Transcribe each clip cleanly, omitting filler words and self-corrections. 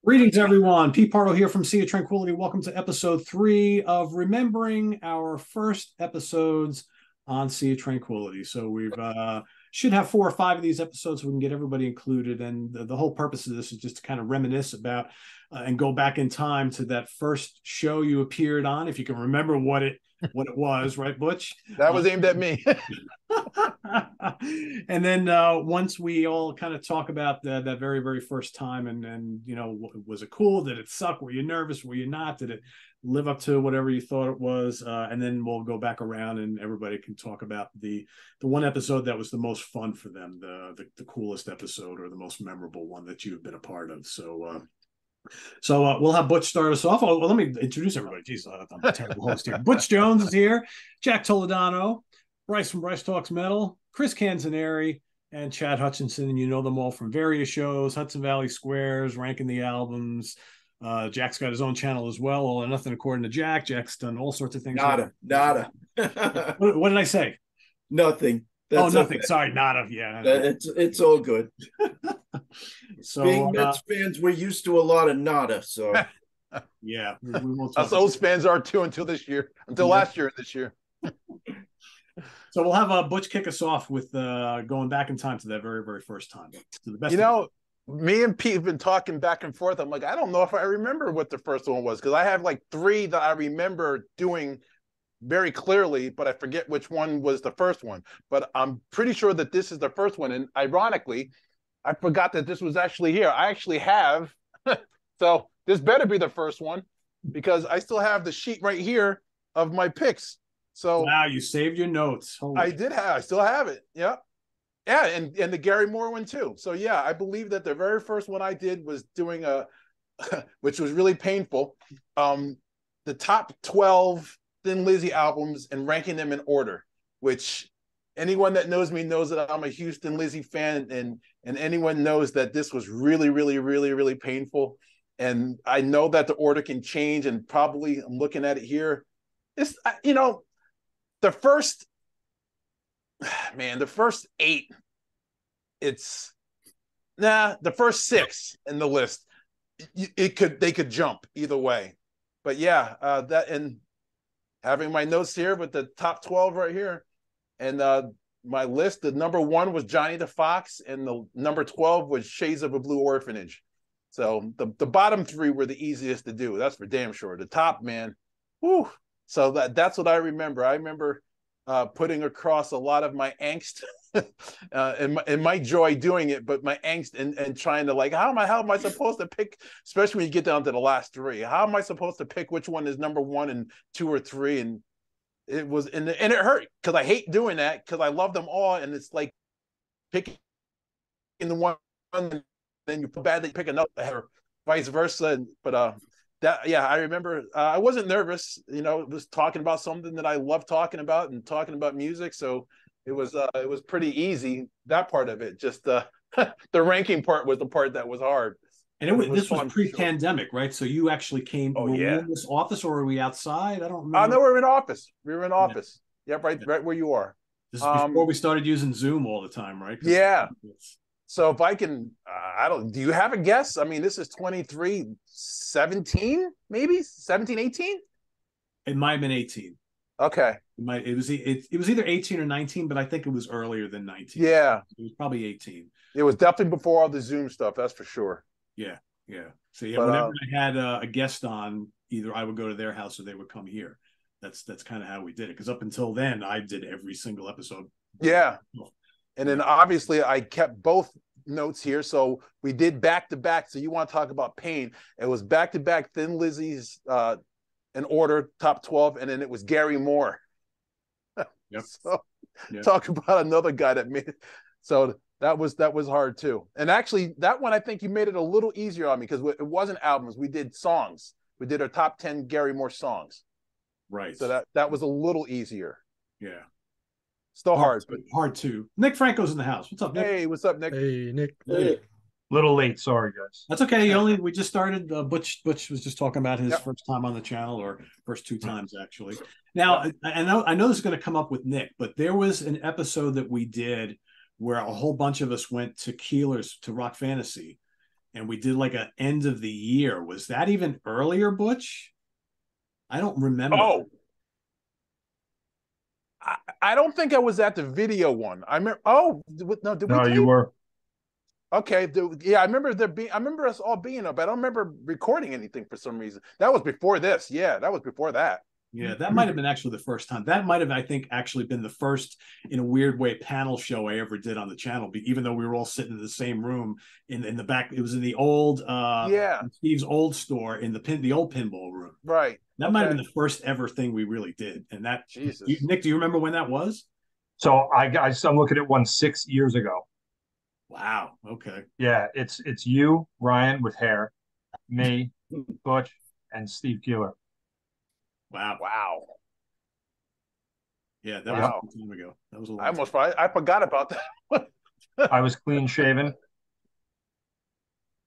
Greetings, everyone. Pete Pardo here from Sea of Tranquility. Welcome to episode 3 of remembering our first episodes on Sea of Tranquility. So we've should have 4 or 5 of these episodes so we can get everybody included. And the whole purpose of this is just to kind of reminisce about and go back in time to that first show you appeared on, if you can remember what it was, right, Butch? That was aimed at me. And then once we all kind of talk about that very, very first time, and was it cool? Did it suck? Were you nervous? Were you not? Did it live up to whatever you thought it was? And then we'll go back around and everybody can talk about the one episode that was the most fun for them, the coolest episode or the most memorable one that you've been a part of. So we'll have Butch start us off. Well, let me introduce everybody. Jeez, I'm a terrible host here. Butch Jones is here. Jack Toledano, Bryce from Bryce Talks Metal, Chris Canzaneri, and Chad Hutchinson. And you know them all from various shows, Hudson Valley Squares, Ranking the Albums. Jack's got his own channel as well. All or nothing according to Jack. Jack's done all sorts of things. Nada. What did I say? Nothing. That's nothing. Okay. Sorry, nada. Yeah. It's all good. So being Mets fans, we're used to a lot of nada. So yeah, we won't Us O's fans are too until last year and this year. So we'll have Butch kick us off with going back in time to that very, very first time. To the best me and Pete have been talking back and forth. I'm like, I don't know if I remember what the first one was, because I have like 3 that I remember doing very clearly, but I forget which one was the first one. But I'm pretty sure that this is the first one. And ironically, I forgot that this was actually here. I actually have, so this better be the first one, because I still have the sheet right here of my picks. So wow, you saved your notes. I still have it. Yeah. Yeah, and the Gary Moore one too. So yeah, I believe that the very first one I did was doing which was really painful, the top 12 Thin Lizzy albums and ranking them in order, which anyone that knows me knows that I'm a huge Thin Lizzy fan, and anyone knows that this was really, really, really, really painful. And I know that the order can change, and probably I'm looking at it here. It's, the first 8, the first 6 in the list, they could jump either way. But yeah, that, and having my notes here with the top 12 right here, and my list, the number 1 was Johnny the Fox, and the number 12 was Shades of a Blue Orphanage. So the bottom 3 were the easiest to do. That's for damn sure. The top, man, whew. So that's what I remember. I remember putting across a lot of my angst and my joy doing it, but my angst and trying to, like, how am I supposed to pick, especially when you get down to the last 3, how am I supposed to pick which one is number 1 and 2 or 3? And it was, and it hurt, because I hate doing that, because I love them all, and it's like picking the one and then you feel bad that you pick another, or vice versa. But that, yeah, I remember I wasn't nervous. It was talking about something that I love talking about, and talking about music. So it was pretty easy, that part of it. Just the ranking part was the part that was hard. And this was pre-pandemic, sure. Right? So you actually came. Oh, yeah. In this office, or were we outside? I don't remember. No, we were in office. Yeah. Yep, right where you are. This is before we started using Zoom all the time, right? Yeah. So if I can, do you have a guess? I mean, this is 17, maybe 17, 18? It might have been 18. Okay. It was either 18 or 19, but I think it was earlier than 19. Yeah. It was probably 18. It was definitely before all the Zoom stuff, that's for sure. Yeah. So yeah, whenever I had a guest on, either I would go to their house or they would come here. That's kind of how we did it. Because up until then, I did every single episode. Yeah. And then obviously I kept both notes here. So we did back to back. So you want to talk about pain. It was back to back Thin Lizzy's in order, top 12. And then it was Gary Moore. Yep. So talk about another guy that made it. So that was hard too. And actually that one, I think you made it a little easier on me, because it wasn't albums. We did songs. We did our top 10 Gary Moore songs. Right. So that was a little easier. Yeah. Still hard, but hard too. Nick Franco's in the house. What's up, Nick? Hey, what's up, Nick? Hey, Nick. Hey. Little late, sorry guys. That's okay. We just started. Butch was just talking about his first time on the channel, or first 2 times actually. Now I know this is going to come up with Nick, but there was an episode that we did where a whole bunch of us went to Keeler's, to Rock Fantasy, and we did like a end of the year. Was that even earlier, Butch? I don't remember. Oh, I don't think I was at the video one. I remember. Oh no, did we No, tape? you were. Okay, yeah, I remember there being. I remember us all being up. I don't remember recording anything for some reason. That was before this. Yeah, that was before that. Yeah, that might have been actually the first time. That might have, I think, actually been the first, in a weird way, panel show I ever did on the channel. Even though we were all sitting in the same room in the back, it was in the old Yeah, Steve's old store in the old pinball room. right. That might have been the first ever thing we really did. And that, Jesus. Nick, do you remember when that was? So I'm looking at one 6 years ago. Wow. Okay. Yeah, it's you, Ryan, with hair, me, Butch, and Steve Keeler. Wow. Wow. Yeah, that was a Wow. long time ago. That was a I long time. I forgot about that. I was clean shaven.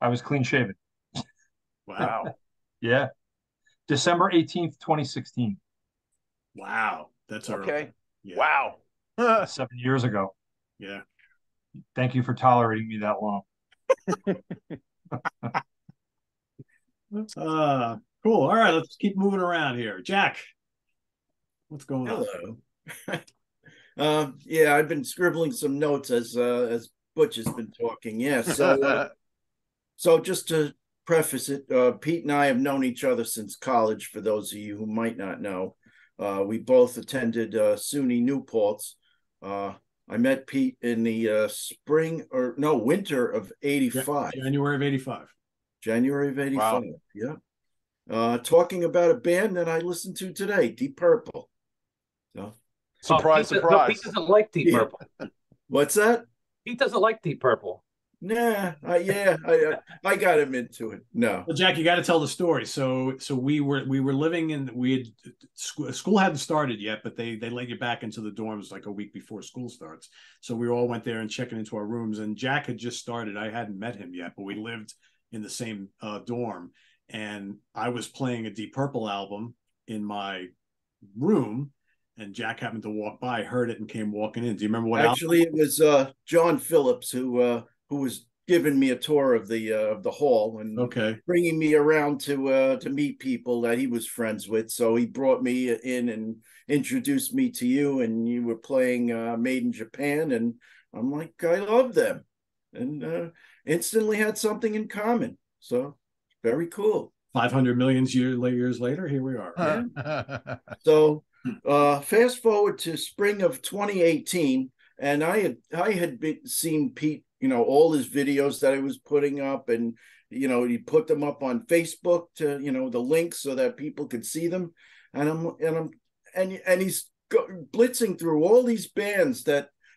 I was clean shaven. Wow. Wow. Yeah. December 18th, 2016. Wow. That's early. Okay. Yeah. Wow. 7 years ago. Yeah. Thank you for tolerating me that long. Cool. All right, let's keep moving around here. Jack, what's going on? Hello. Yeah, I've been scribbling some notes as Butch has been talking. Yeah, so just to preface it, Pete and I have known each other since college. For those of you who might not know, we both attended SUNY Newport's. I met Pete in the winter of '85. January of '85. January of '85. Wow. Yeah. Talking about a band that I listen to today, Deep Purple. So, Surprise, No, surprise. Pete doesn't like Deep Yeah. Purple. what's that? Pete doesn't like Deep Purple. Nah, I got him into it. No. Well, Jack, you got to tell the story. So we were living in school hadn't started yet, but they let you back into the dorms like a week before school starts. So we all went there and checking into our rooms, and Jack had just started. I hadn't met him yet, but we lived in the same dorm, and I was playing a Deep Purple album in my room, and Jack happened to walk by, heard it, and came walking in. Do you remember what Actually, it was John Phillips who was giving me a tour of the hall and bringing me around to meet people that he was friends with. So he brought me in and introduced me to you, and you were playing Made in Japan, and I'm like, I love them, and instantly had something in common. So very cool. 500 million years later, here we are. Yeah. So fast forward to spring of 2018, and I had seen Pete, all his videos that I was putting up, and he put them up on Facebook to the links so that people could see them, and he's blitzing through all these bands,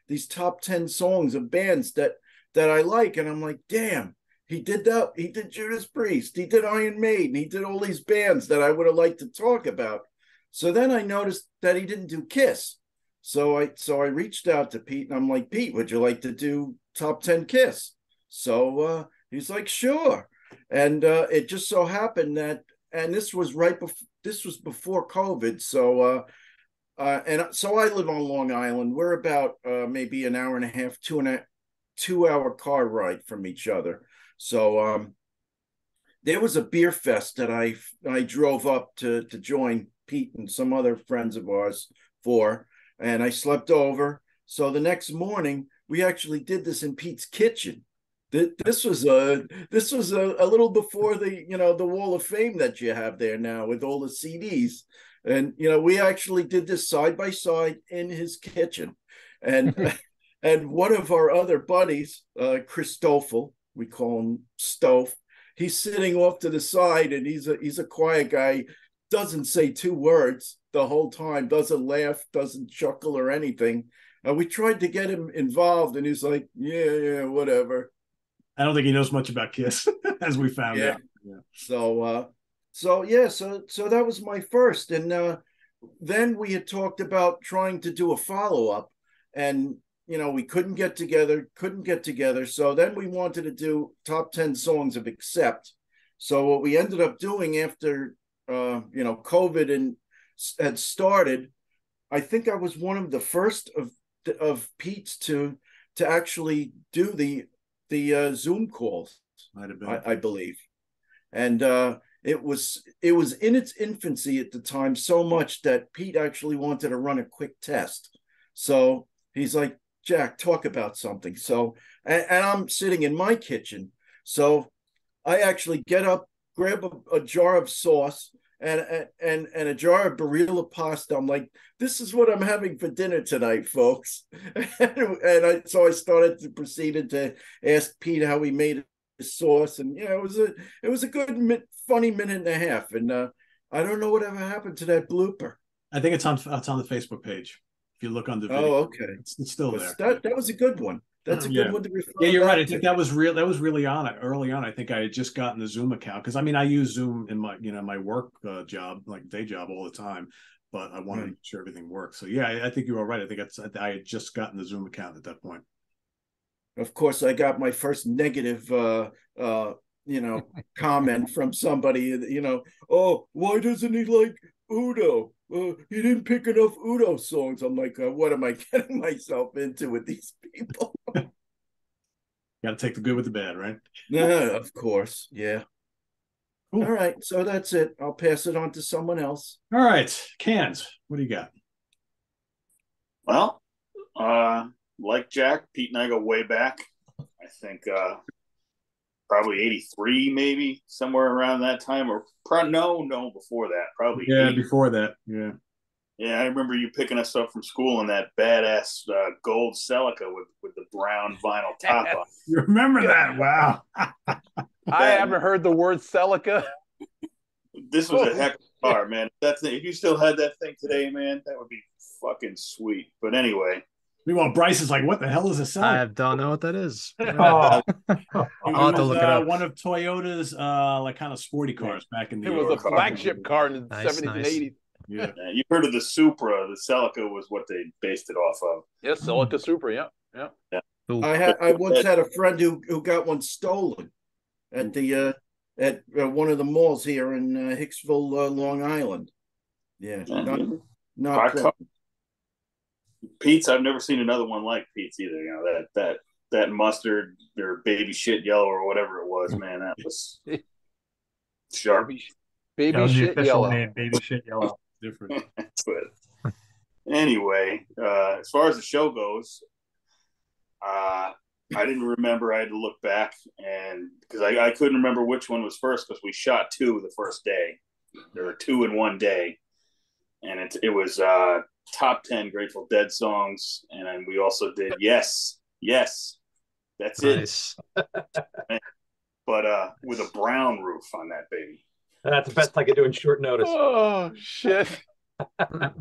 these top 10 songs of bands that I like, and I'm like, damn. He did that. He did Judas Priest. He did Iron Maiden. He did all these bands that I would have liked to talk about. So then I noticed that he didn't do Kiss. So I reached out to Pete, and I'm like, Pete, would you like to do top 10 Kiss? So he's like, sure. And it just so happened that, and this was before COVID. So and so I live on Long Island. We're about maybe an hour and a half, 2 hour car ride from each other. So there was a beer fest that I drove up to join Pete and some other friends of ours for, and I slept over. So the next morning we actually did this in Pete's kitchen. This was a little before the Wall of Fame that you have there now with all the CDs, and we actually did this side by side in his kitchen, and and one of our other buddies, Christoffel, we call him Stove. He's sitting off to the side, and he's a quiet guy, doesn't say two words the whole time, doesn't laugh, doesn't chuckle or anything. We tried to get him involved, and he's like, yeah, whatever. I don't think he knows much about Kiss, as we found out. Yeah. So that was my first, and then we had talked about trying to do a follow-up, and we couldn't get together. So then we wanted to do top 10 songs of Accept. So what we ended up doing after, COVID had started, I think I was one of the first of Pete's to actually do the Zoom calls. Might have been. I believe. And it was in its infancy at the time, so much that Pete actually wanted to run a quick test. So he's like, Jack, talk about something. So, and I'm sitting in my kitchen. So I actually get up, grab a jar of sauce and a jar of Barilla pasta. I'm like, this is what I'm having for dinner tonight, folks. So I started to proceed to ask Pete how he made his sauce, and it was a good funny minute and a half. And I don't know whatever happened to that blooper. I think it's on the Facebook page. If you look on the video, okay, it's still there. That was a good one. That's a good one to refer. Yeah, you're right. I think that was real. That was really on it early on. I think I had just gotten the Zoom account because I use Zoom in my my work job, like day job, all the time. But I wanted to make sure everything works. So yeah, I think you were right. I think I had just gotten the Zoom account at that point. Of course, I got my first negative comment from somebody. Oh, why doesn't he like Udo? He didn't pick enough Udo songs. I'm like, what am I getting myself into with these people? Got to take the good with the bad, right? Yeah, of course. Yeah. Cool. All right. So that's it. I'll pass it on to someone else. All right. Cans, what do you got? Well, like Jack, Pete and I go way back. I think probably 83, maybe somewhere around that time, or no, before that, probably. Yeah, 80. before that. Yeah. Yeah, I remember you picking us up from school in that badass gold Celica with the brown vinyl top on. You remember that? Wow. I haven't heard the word Celica. This was a heck of a car, man. That thing, if you still had that thing today, man, that would be fucking sweet. But anyway. Meanwhile, Bryce is like, what the hell is a Celica? I don't know what that is. Oh. I'll have to look it up. One of Toyota's like kind of sporty cars back in the It was a flagship car in the 70s and 80s. Yeah. You heard of the Supra. The Celica was what they based it off of. Yes, Celica Supra, yeah. Cool. I once had a friend who got one stolen at the at one of the malls here in Hicksville, Long Island. Yeah, not Pete's. I've never seen another one like Pete's either. You know that mustard or baby shit yellow or whatever it was, man. That was sharp. Baby shit yellow. Name, baby shit yellow. Different. But anyway, as far as the show goes, I didn't remember. I had to look back, and because I couldn't remember which one was first because we shot two the first day. There were two in one day, and it was top 10 Grateful Dead songs, and then we also did yes, that's Nice. it. But with a brown roof on that baby. That's the best I could do in short notice. Oh shit! It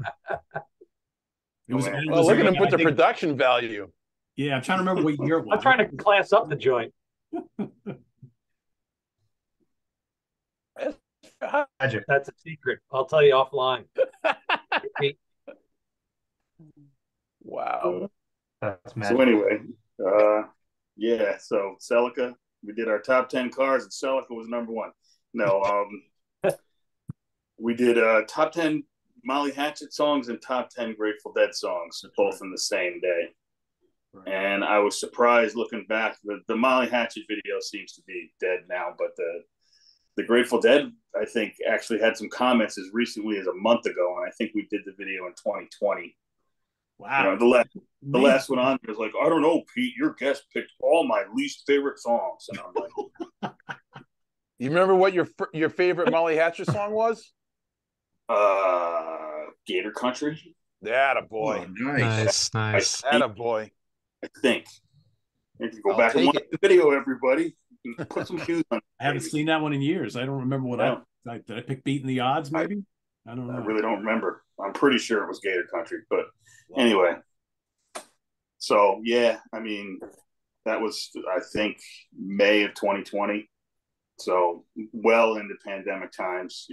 was, Well, look at him with the production value. Yeah, I'm trying to remember what year it was. I'm trying to class up the joint. Magic. That's a secret. I'll tell you offline. Wow. That's magic. So anyway, yeah. So Celica, we did our top 10 cars, and Celica was number one. No, we did top 10 Molly Hatchet songs and top 10 Grateful Dead songs, both in the same day. Right. And I was surprised looking back. The Molly Hatchet video seems to be dead now, but the Grateful Dead, I think, actually had some comments as recently as a month ago, and I think we did the video in 2020. Wow. The last one on was like, I don't know, Pete, your guest picked all my least favorite songs. And I'm like, you remember what your favorite Molly Hatchet song was? Gator Country. That a boy. Oh, nice. That a boy. I think. If you go back and watch the video, everybody, put some cues on. I haven't seen that one in years. I don't remember what did I pick Beating the Odds, maybe? I don't know. I really don't remember. I'm pretty sure it was Gator Country, but anyway. So yeah, I mean, that was I think May of 2020. So well into pandemic times,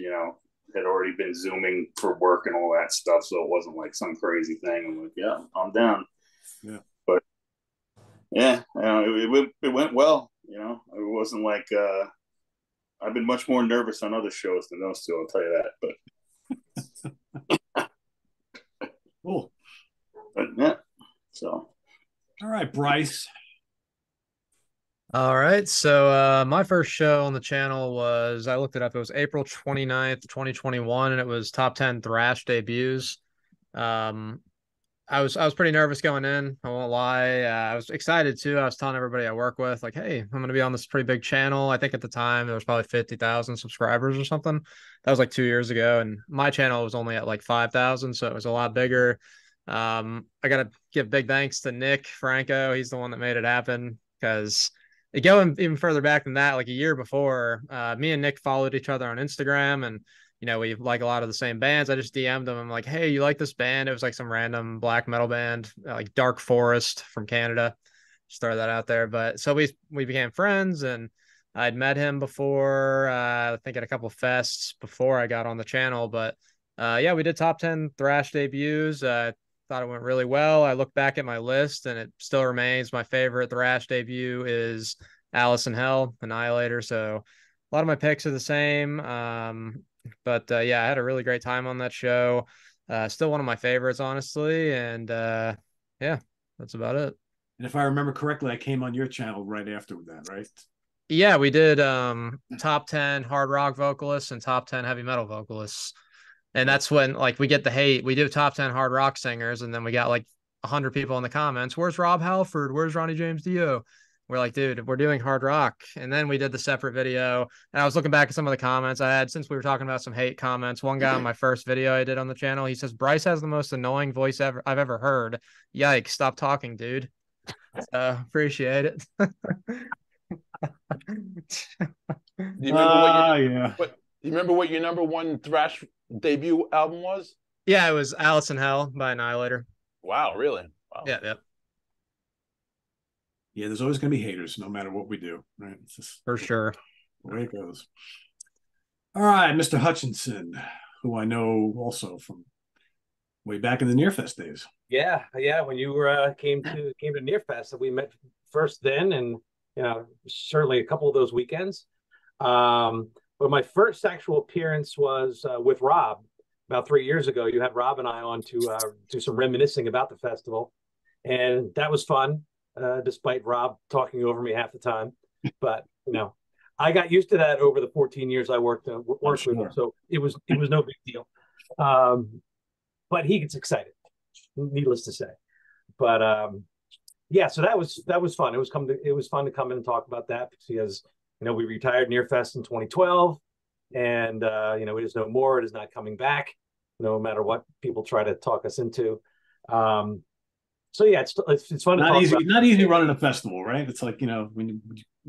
had already been Zooming for work and all that stuff. So it wasn't like some crazy thing. I'm like, yeah, I'm down. Yeah. But yeah, it went well. It wasn't like I've been much more nervous on other shows than those two. I'll tell you that. But cool. But yeah. So. All right, Bryce. All right. So my first show on the channel was I looked it up. It was April 29th, 2021, and it was top 10 thrash debuts. Um I was pretty nervous going in. I won't lie. I was excited too. I was telling everybody I work with, like, hey, I'm gonna be on this pretty big channel. I think at the time there was probably 50,000 subscribers or something. That was like 2 years ago, and my channel was only at like 5,000, so it was a lot bigger. I gotta give big thanks to Nick Franco. He's the one that made it happen because going even further back than that, like a year before, me and Nick followed each other on Instagram, and we like a lot of the same bands. I just DM'd him. I'm like, hey, you like this band? It was like some random black metal band, like Dark Forest from Canada. Just throw that out there. But so we became friends, and I'd met him before. I think at a couple of fests before I got on the channel. But yeah, we did top 10 thrash debuts. Thought it went really well. I look back at my list, and it still remains my favorite thrash debut is Alice in Hell, Annihilator. So a lot of my picks are the same. But yeah, I had a really great time on that show. Still one of my favorites, honestly. And yeah, that's about it. And if I remember correctly, I came on your channel right after that, right? Yeah, we did top 10 hard rock vocalists and top 10 heavy metal vocalists. And that's when like we get the hate. We do top 10 hard rock singers, and then we got like 100 people in the comments. Where's Rob Halford? Where's Ronnie James Dio? We're like, dude, we're doing hard rock. And then we did the separate video. And I was looking back at some of the comments I had since we were talking about some hate comments. One guy on my first video I did on the channel, he says, Bryce has the most annoying voice I've ever heard. Yikes, stop talking, dude. So appreciate it. Do you remember what Yeah. do you remember what your number one thrash debut album was? Yeah, it was Alice in Hell by Annihilator. Wow, really? Wow. Yeah, yeah. Yeah, there's always going to be haters no matter what we do, right? It's just For sure. the way it goes. All right, Mr. Hutchinson, who I know also from way back in the Nearfest days. Yeah, yeah. When you were came to Nearfest, we met first then, and certainly a couple of those weekends. But my first actual appearance was with Rob about 3 years ago. You had Rob and I on to do some reminiscing about the festival, and that was fun. Despite Rob talking over me half the time, but I got used to that over the 14 years I worked with him, so it was no big deal. But he gets excited, needless to say. But yeah, so that was fun. It was fun to come in and talk about that because we retired Nearfest in 2012, and it is no more. It is not coming back, no matter what people try to talk us into. So yeah, it's fun. Not easy. Not easy running a festival, right? It's like when you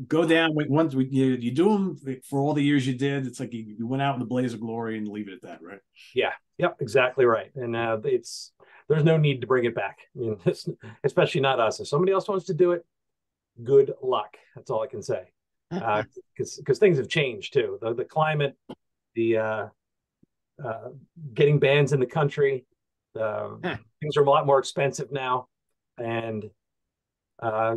go down once you do them for all the years you did. It's like you went out in the blaze of glory and leave it at that, right? Yeah. Yep. Exactly right. And there's no need to bring it back. I mean, especially not us. If somebody else wants to do it, good luck. That's all I can say. Because things have changed too. The climate, the getting bands in the country, things are a lot more expensive now. And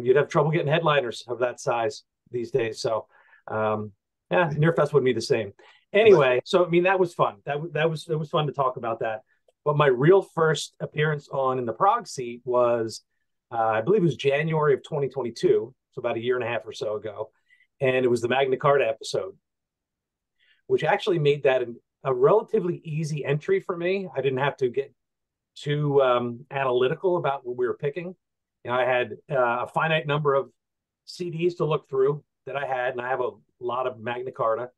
you'd have trouble getting headliners of that size these days. So, yeah, Nearfest wouldn't be the same. Anyway, so I mean that was fun. It was fun to talk about that. But my real first appearance in the Prague seat was, I believe it was January of 2022, so about a year and a half or so ago, and it was the Magna Carta episode, which actually made that a relatively easy entry for me. I didn't have to get too analytical about what we were picking. I had a finite number of CDs to look through that I had, and I have a lot of Magna Carta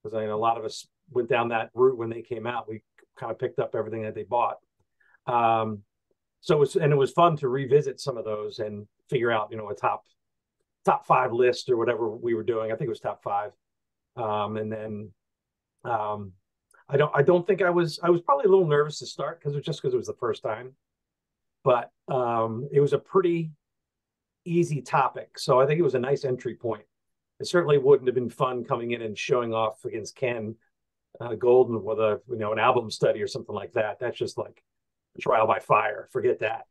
because a lot of us went down that route when they came out. We kind of picked up everything that they bought. So it was fun to revisit some of those and figure out a top 5 list or whatever we were doing. I think it was top 5, and then I don't think I was probably a little nervous to start because it was the first time, but it was a pretty easy topic. So I think it was a nice entry point. It certainly wouldn't have been fun coming in and showing off against Ken Golden with an album study or something like that. That's just like trial by fire. Forget that.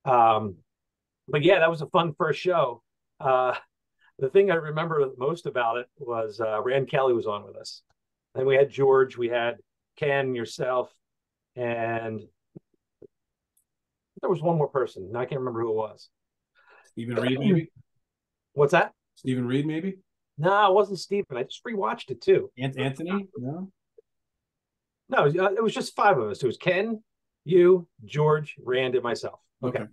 But yeah, that was a fun first show. The thing I remember most about it was Rand Kelly was on with us. And we had George, we had Ken, yourself, and there was one more person. I can't remember who it was. Stephen Reed, maybe? What's that? Stephen Reed, maybe? No, it wasn't Stephen. I just rewatched it too. Anthony? No. No, it was just five of us. It was Ken, you, George, Rand, and myself. Okay.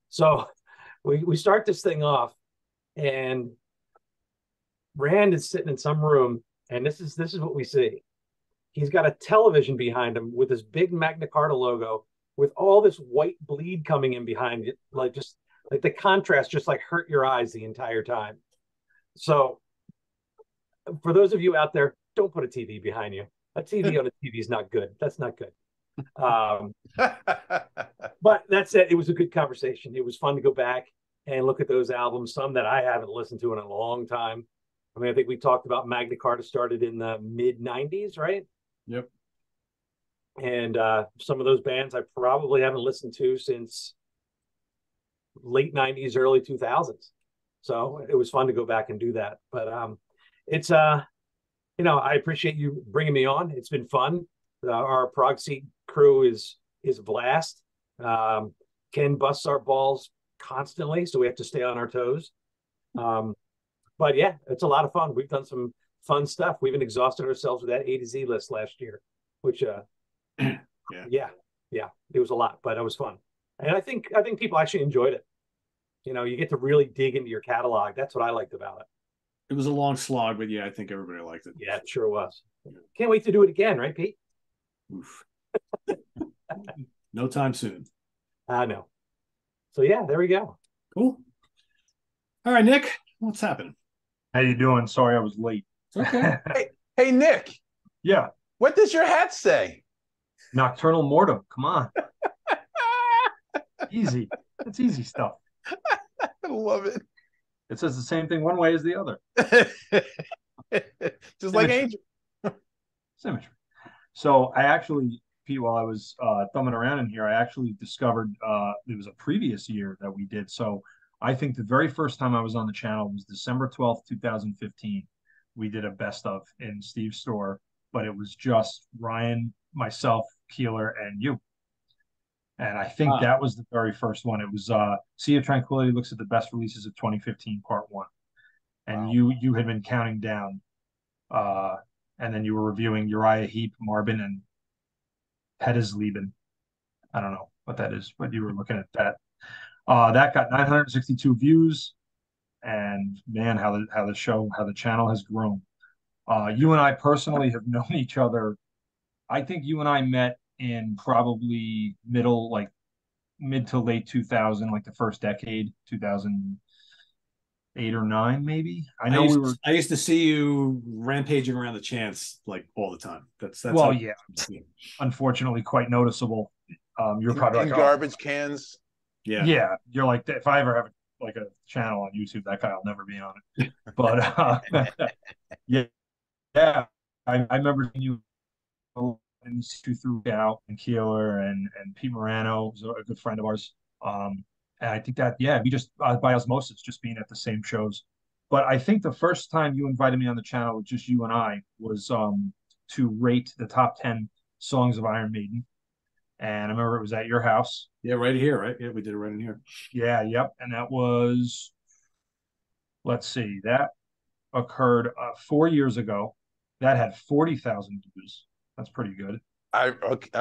So we start this thing off, and Rand is sitting in some room, and this is what we see. He's got a television behind him with this big Magna Carta logo with all this white bleed coming in behind it, like the contrast just like hurt your eyes the entire time. So for those of you out there, don't put a TV behind you. A TV on a TV is not good. That's not good. But that's it. It was a good conversation. It was fun to go back and look at those albums, some that I haven't listened to in a long time. I mean, I think we talked about Magna Carta started in the mid 90s, right? Yep. And some of those bands I probably haven't listened to since late 90s, early 2000s. So it was fun to go back and do that. But it's I appreciate you bringing me on. It's been fun. Our prog seat crew is a blast. Ken busts our balls constantly, so we have to stay on our toes. But yeah, it's a lot of fun. We've done some fun stuff. We even exhausted ourselves with that A to Z list last year, which yeah, it was a lot, but it was fun. And I think people actually enjoyed it. You get to really dig into your catalog. That's what I liked about it. It was a long slog, but yeah, I think everybody liked it. Yeah, it sure was. Can't wait to do it again, right, Pete? Oof. No time soon. I know. So yeah, there we go. Cool. All right, Nick, what's happening? How you doing? Sorry I was late. It's okay. Hey, Nick. Yeah. What does your hat say? Nocturnal Mortem. Come on. Easy. It's easy stuff. I love it. It says the same thing one way as the other. Just like Angel. Symmetry. So I actually, Pete, while I was thumbing around in here, I actually discovered it was a previous year that we did. So I think the very first time I was on the channel was December 12th, 2015. We did a best of in Steve's store, but it was just Ryan, myself, Keeler, and you. And I think that was the very first one. It was Sea of Tranquility looks at the best releases of 2015, part one. And wow. you had been counting down. And then you were reviewing Uriah Heep, Marbin, and Pedesleben. I don't know what that is, but you were looking at that. That got 962 views. And man, how the channel has grown. You and I personally have known each other. I think you and I met in probably mid to late 2000, like the first decade, 2008 or 9, maybe. I used to see you rampaging around the chants like all the time. That's well, yeah. Unfortunately, quite noticeable. You're probably in garbage cans. Yeah. You're like, if I ever have like a channel on YouTube, that guy will never be on it. But yeah. I remember seeing you and through Dow and Keeler and Pete Morano, who's a good friend of ours. And I think that, we just by osmosis, just being at the same shows. But I think the first time you invited me on the channel, just you and I, was to rate the top 10 songs of Iron Maiden. And I remember it was at your house. Yeah, right here, right? Yeah, we did it right in here. Yeah, yep. And that was, let's see, that occurred 4 years ago. That had 40,000 views. That's pretty good. I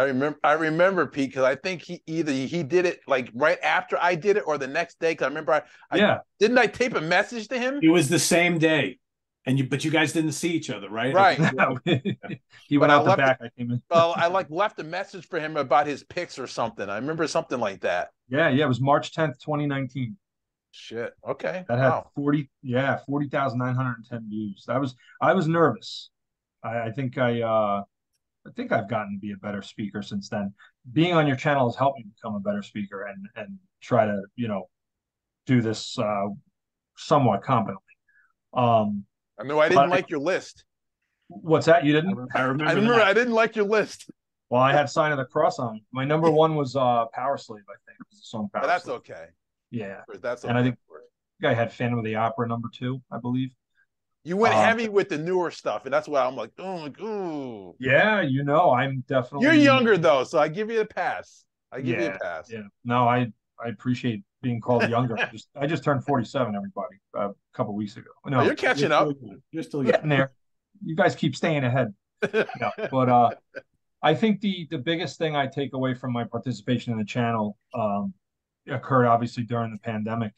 remember Pete, because I think he did it like right after I did it or the next day. Because I remember didn't I tape a message to him? It was the same day, but you guys didn't see each other, right? Right. He went out the back. I came in. Well, I left a message for him about his picks or something. I remember something like that. Yeah. It was March 10th, 2019. Shit. Okay. That had 40,910 views. I was nervous. I think I've gotten to be a better speaker since then. Being on your channel has helped me become a better speaker and try to, do this somewhat competently. I know I didn't like your list. What's that? You didn't? I remember I didn't like your list. Well, I had Sign of the Cross on. My number one was Power Slave, I think. It was the song Power Slave. That's okay. Yeah. That's okay. And I think I had Phantom of the Opera number 2, I believe. You went heavy with the newer stuff, and that's why I'm like, ooh. Yeah, I'm definitely. You're younger though, so I give you a pass. Yeah. No, I I appreciate being called younger. I just turned 47, everybody, a couple weeks ago. No, you're catching up. You're still getting there. You guys keep staying ahead. No, but I think the biggest thing I take away from my participation in the channel occurred obviously during the pandemic.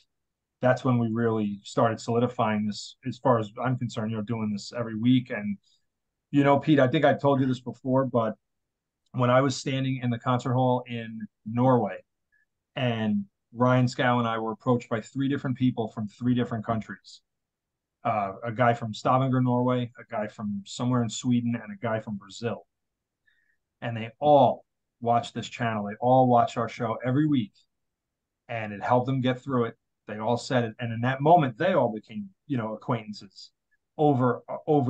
That's when we really started solidifying this, as far as I'm concerned, doing this every week. And, Pete, I think I told you this before, but when I was standing in the concert hall in Norway and Ryan Scow and I were approached by 3 different people from 3 different countries, a guy from Stavanger, Norway, a guy from somewhere in Sweden, and a guy from Brazil. And they all watched this channel. They all watched our show every week, and it helped them get through it. They all said it, and in that moment, they all became, acquaintances over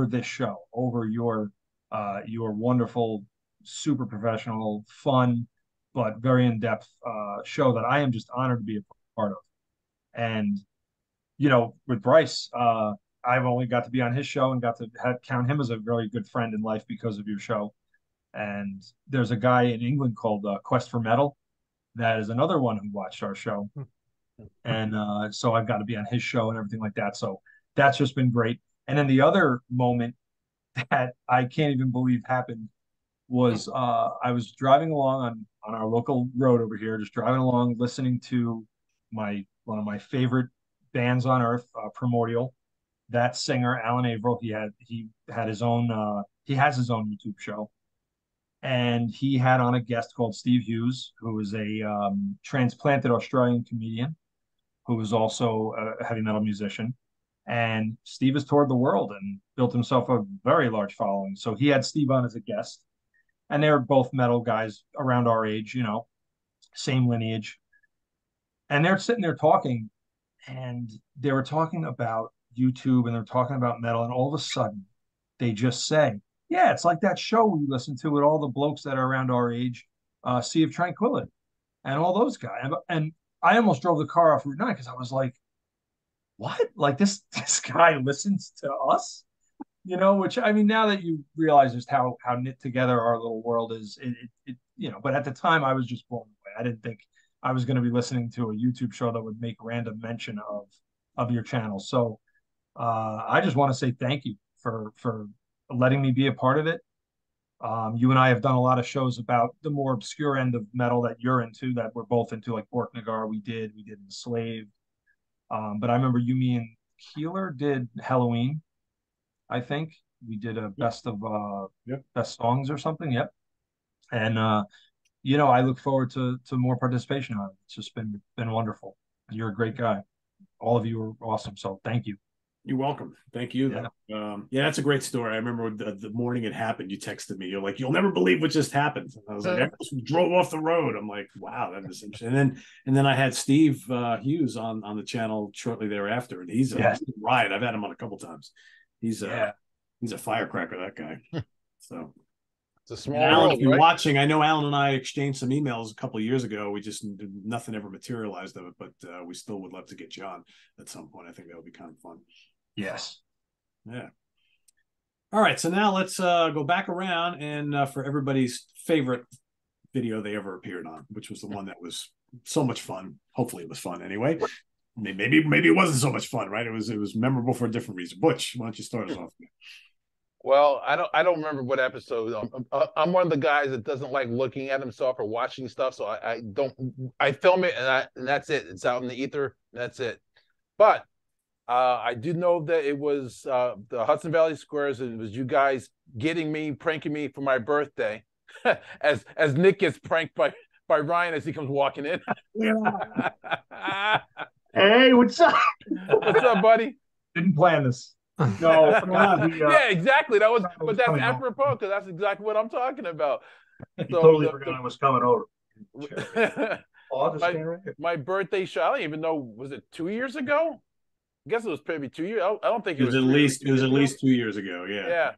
this show, over your wonderful, super professional, fun, but very in depth show that I am just honored to be a part of. And with Bryce, I've only got to be on his show and got to count him as a very good friend in life because of your show. And there's a guy in England called Quest for Metal that is another one who watched our show. And so I've got to be on his show and everything like that. So that's just been great. And then the other moment that I can't even believe happened was I was driving along on our local road over here, just driving along, listening to one of my favorite bands on earth, Primordial. That singer, Alan Averill, he has his own YouTube show. And he had on a guest called Steve Hughes, who is a transplanted Australian comedian who is also a heavy metal musician. And Steve has toured the world and built himself a very large following. So he had Steve on as a guest. And they're both metal guys around our age, same lineage. And they're sitting there talking, and they were talking about YouTube and they're talking about metal. And all of a sudden, they just say, yeah, it's like that show we listen to with all the blokes that are around our age, Sea of Tranquility, and all those guys. And I almost drove the car off Route 9 because I was like, what? Like this guy listens to us? Which, I mean, now that you realize just how knit together our little world is, but at the time I was just blown away. I didn't think I was going to be listening to a YouTube show that would make random mention of your channel. So I just want to say thank you for letting me be a part of it. You and I have done a lot of shows about the more obscure end of metal that you're into, that we're both into, like Borknagar we did Enslaved. But I remember you, me, and Keeler did Halloween. I think we did a best of best songs or something. Yep. And I look forward to more participation on it. It's just been wonderful. You're a great guy. All of you are awesome. So thank you. You're welcome. Thank you. Yeah. That's a great story. I remember the morning it happened, you texted me. You're like, you'll never believe what just happened. And I was like, I just drove off the road. I'm like, wow, that was interesting. And then I had Steve Hughes on the channel shortly thereafter, and he's a riot. I've had him on a couple times. He's a firecracker, that guy. So it's a small Alan, world, if you're right? watching, I know Alan and I exchanged some emails a couple of years ago. We just nothing ever materialized of it, but we still would love to get you on at some point. I think that would be kind of fun. Yes. Yeah. All right. So now let's go back around and for everybody's favorite video they ever appeared on, which was the one that was so much fun. Hopefully it was fun anyway. Maybe it wasn't so much fun, right? It was memorable for a different reason. Butch, why don't you start us off? Well, I don't remember what episode. I'm one of the guys that doesn't like looking at himself or watching stuff, so I film it and that's it. It's out in the ether. That's it. But I do know that it was the Hudson Valley Squares, and it was you guys pranking me for my birthday, as Nick gets pranked by Ryan as he comes walking in. Hey, what's up? What's up, buddy? Didn't plan this. No, yeah, exactly. But that's apropos because that's exactly what I'm talking about. He totally forgot I was coming over. My birthday show. I don't even know. Was it 2 years ago? I guess it was probably 2 years. I don't think it was at least 2 years ago. Yeah. Yeah.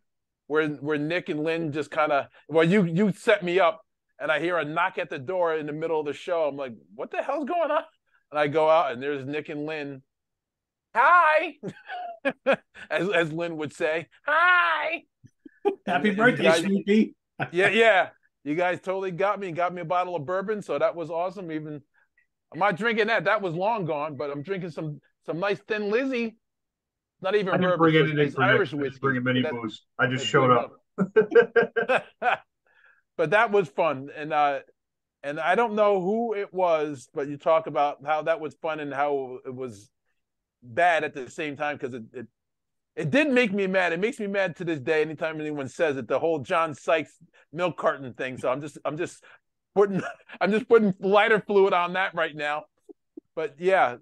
Where Nick and Lynn just kind of, you set me up, and I hear a knock at the door in the middle of the show. I'm like, what the hell's going on? And I go out, and there's Nick and Lynn. Hi, as Lynn would say. Hi. Happy birthday, Snoopy. Yeah. You guys totally got me a bottle of bourbon, so that was awesome. Even I'm not drinking that. That was long gone, but I'm drinking some nice Thin Lizzy. Not even I didn't bourbon, bring so it's anything nice for Nick. Irish I didn't whiskey. bring him any That- booze. I just that's showed good up. But that was fun, and I don't know who it was, but you talk about how that was fun and how it was bad at the same time, because it did make me mad. It makes me mad to this day anytime anyone says it. The whole John Sykes milk carton thing. So I'm just putting I'm just putting lighter fluid on that right now. But yeah,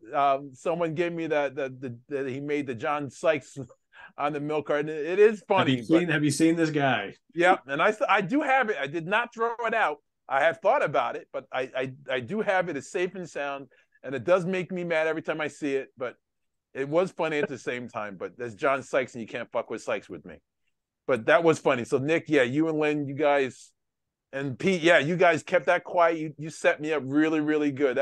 someone gave me that he made the John Sykes on the milk carton. It is funny. Have you seen this guy? Yeah, and I do have it. I did not throw it out. I have thought about it, but I do have it. It's safe and sound, and it does make me mad every time I see it. But it was funny at the same time. But there's John Sykes, and you can't fuck with Sykes with me. But that was funny. So Nick, yeah, you and Lynn, you guys, and Pete, yeah, you guys kept that quiet. You set me up really, really good.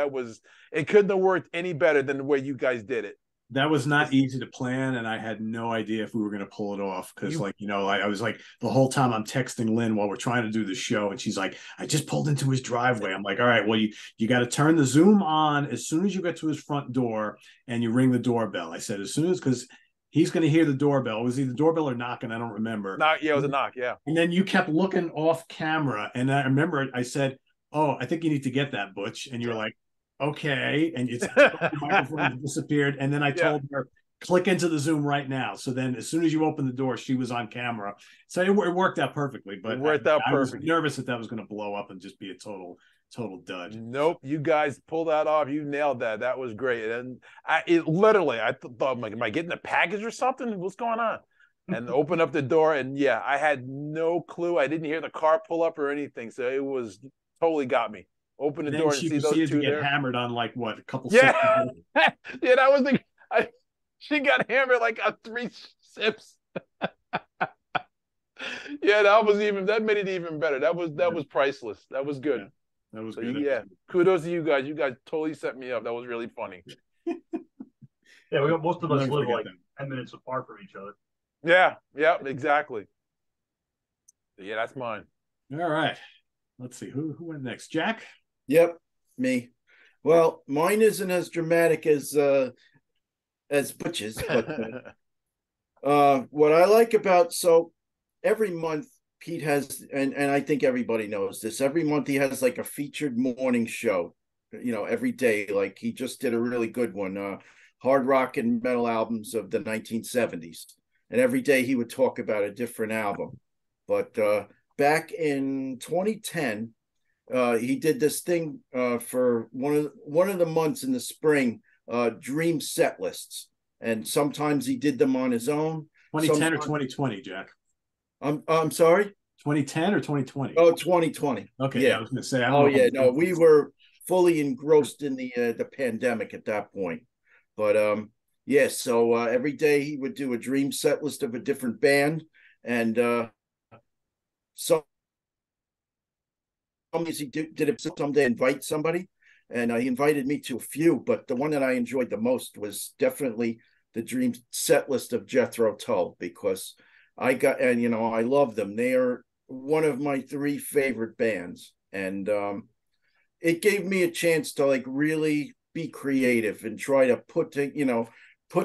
It couldn't have worked any better than the way you guys did it. That was not easy to plan, and I had no idea if we were going to pull it off because, I was like the whole time I'm texting Lynn while we're trying to do the show, and she's like, "I just pulled into his driveway." I'm like, "All right, well, you got to turn the Zoom on as soon as you get to his front door, and you ring the doorbell." I said, "As soon as because." He's going to hear the doorbell. It was either doorbell or knocking. I don't remember. Yeah, it was a knock. Yeah. And then you kept looking off camera, and I remember I said, "Oh, I think you need to get that, Butch." And you were like, "Okay." And it's the microphone disappeared. And then I told her, "Click into the Zoom right now." So then, as soon as you opened the door, she was on camera. So it worked out perfectly. But I was nervous that was going to blow up and just be a total dud. Nope, you guys pulled that off. You nailed that. That was great. And I thought, am I getting a package or something? What's going on? And open up the door, and yeah, I had no clue. I didn't hear the car pull up or anything, so it was totally got me. Open the door and see those two there. Hammered on like what, a couple. Yeah, yeah, that was she got hammered like on 3 sips. Yeah, that made it even better. That was priceless. That was good. Yeah. That was so, good. Yeah, kudos to you guys. You guys totally set me up. That was really funny. Yeah, we got most of us live like 10 minutes apart from each other. Yeah, exactly. Yeah, that's mine. All right. Let's see who went next. Jack? Yep, me. Well, mine isn't as dramatic as Butch's, but what I like about every month Pete has, and I think everybody knows this, every month he has like a featured morning show, every day. Like he just did a really good one, hard rock and metal albums of the 1970s. And every day he would talk about a different album. But back in 2010, he did this thing for one of the months in the spring, dream set lists. And sometimes he did them on his own. 2010 or 2020, Jack? I'm sorry? 2010 or 2020? Oh, 2020. Okay, yeah. I was going to say. No, we were fully engrossed in the pandemic at that point. But so every day he would do a dream set list of a different band, and some he did it someday invite somebody, and he invited me to a few, but the one that I enjoyed the most was definitely the dream set list of Jethro Tull, because I love them. They are one of my 3 favorite bands, and it gave me a chance to like really be creative and try to put